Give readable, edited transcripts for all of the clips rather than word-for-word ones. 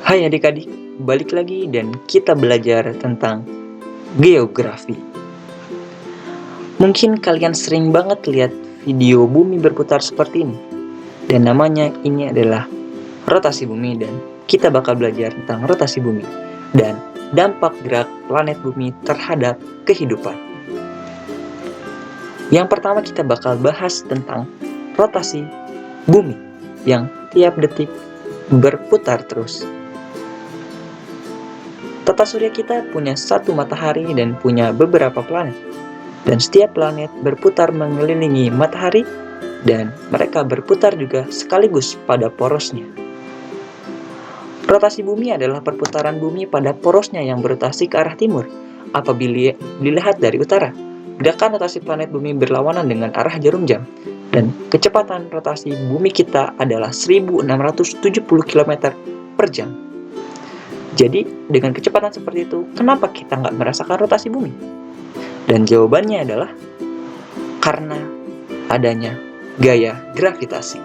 Hai adik-adik, balik lagi dan kita belajar tentang geografi. Mungkin kalian sering banget lihat video bumi berputar seperti ini. Dan namanya ini adalah rotasi bumi, dan kita bakal belajar tentang rotasi bumi dan dampak gerak planet bumi terhadap kehidupan. Yang pertama kita bakal bahas tentang rotasi bumi yang tiap detik berputar terus. Tata surya kita punya satu matahari dan punya beberapa planet. Dan setiap planet berputar mengelilingi matahari dan mereka berputar juga sekaligus pada porosnya. Rotasi bumi adalah perputaran bumi pada porosnya yang berotasi ke arah timur. Apabila dilihat dari utara, gerakan rotasi planet bumi berlawanan dengan arah jarum jam. Dan kecepatan rotasi bumi kita adalah 1670 km per jam. Jadi, dengan kecepatan seperti itu, kenapa kita nggak merasakan rotasi bumi? Dan jawabannya adalah karena adanya gaya gravitasi.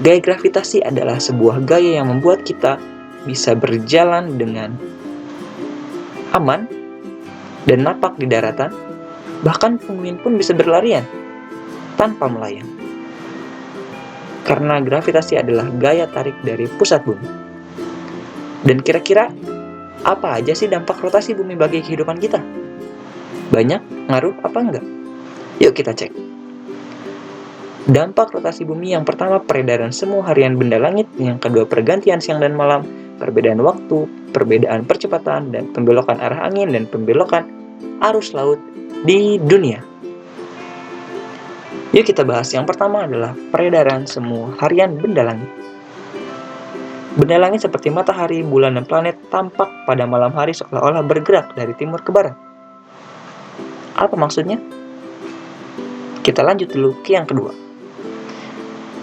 Gaya gravitasi adalah sebuah gaya yang membuat kita bisa berjalan dengan aman dan napak di daratan, bahkan penguin pun bisa berlarian tanpa melayang. Karena gravitasi adalah gaya tarik dari pusat bumi. Dan kira-kira apa aja sih dampak rotasi bumi bagi kehidupan kita? Banyak, ngaruh, apa enggak? Yuk kita cek. Dampak rotasi bumi yang pertama, peredaran semu harian benda langit. Yang kedua, pergantian siang dan malam, perbedaan waktu, perbedaan percepatan, dan pembelokan arah angin dan pembelokan arus laut di dunia. Yuk kita bahas. Yang pertama adalah peredaran semu harian benda langit. Benda langit seperti matahari, bulan, dan planet tampak pada malam hari seolah-olah bergerak dari timur ke barat. Apa maksudnya? Kita lanjut dulu ke yang kedua.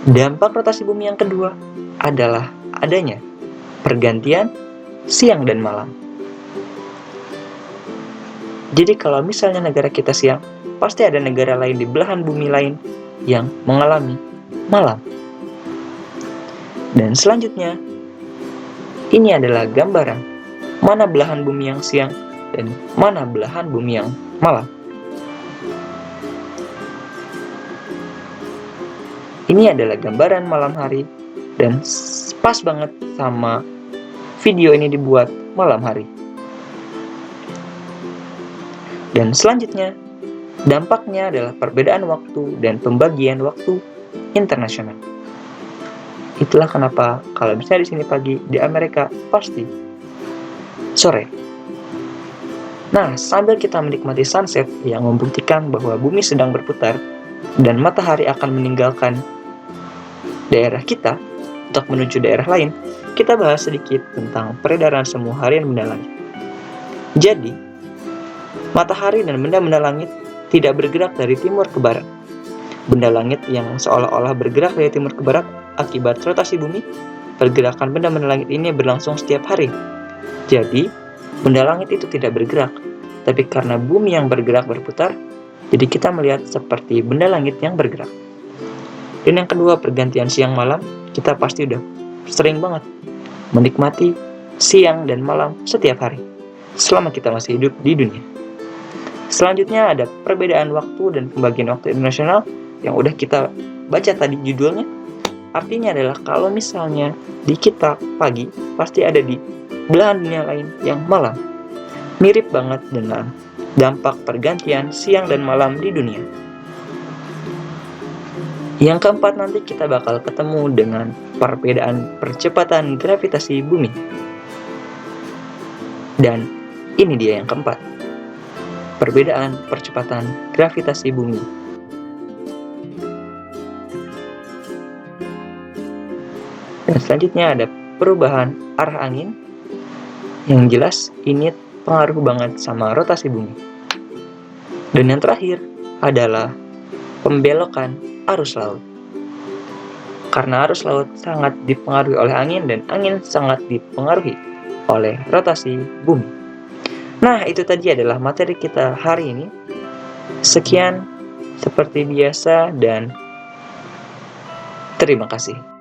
Dampak rotasi bumi yang kedua adalah adanya pergantian siang dan malam. Jadi kalau misalnya negara kita siang, pasti ada negara lain di belahan bumi lain yang mengalami malam. Dan selanjutnya, ini adalah gambaran mana belahan bumi yang siang dan mana belahan bumi yang malam. Ini adalah gambaran malam hari dan pas banget sama video ini dibuat malam hari. Dan selanjutnya, dampaknya adalah perbedaan waktu dan pembagian waktu internasional. Itulah kenapa kalau misalnya di sini pagi, di Amerika pasti sore. Nah, sambil kita menikmati sunset yang membuktikan bahwa bumi sedang berputar dan matahari akan meninggalkan daerah kita untuk menuju daerah lain, kita bahas sedikit tentang peredaran semu harian benda langit. Jadi, matahari dan benda-benda langit tidak bergerak dari timur ke barat. Benda langit yang seolah-olah bergerak dari timur ke barat akibat rotasi bumi, pergerakan benda-benda langit ini berlangsung setiap hari. Jadi, benda langit itu tidak bergerak, tapi karena bumi yang bergerak berputar, jadi kita melihat seperti benda langit yang bergerak. Dan yang kedua, pergantian siang malam, kita pasti udah sering banget menikmati siang dan malam setiap hari, selama kita masih hidup di dunia. Selanjutnya ada perbedaan waktu dan pembagian waktu internasional yang udah kita baca tadi judulnya. Artinya adalah kalau misalnya di kita pagi, pasti ada di belahan dunia lain yang malam. Mirip banget dengan dampak pergantian siang dan malam di dunia. Yang keempat, nanti kita bakal ketemu dengan perbedaan percepatan gravitasi bumi. Dan ini dia yang keempat. Perbedaan percepatan gravitasi bumi. Dan selanjutnya ada perubahan arah angin. Yang jelas ini pengaruh banget sama rotasi bumi. Dan yang terakhir adalah pembelokan arus laut. Karena arus laut sangat dipengaruhi oleh angin dan angin sangat dipengaruhi oleh rotasi bumi. Nah, itu tadi adalah materi kita hari ini. Sekian seperti biasa dan terima kasih.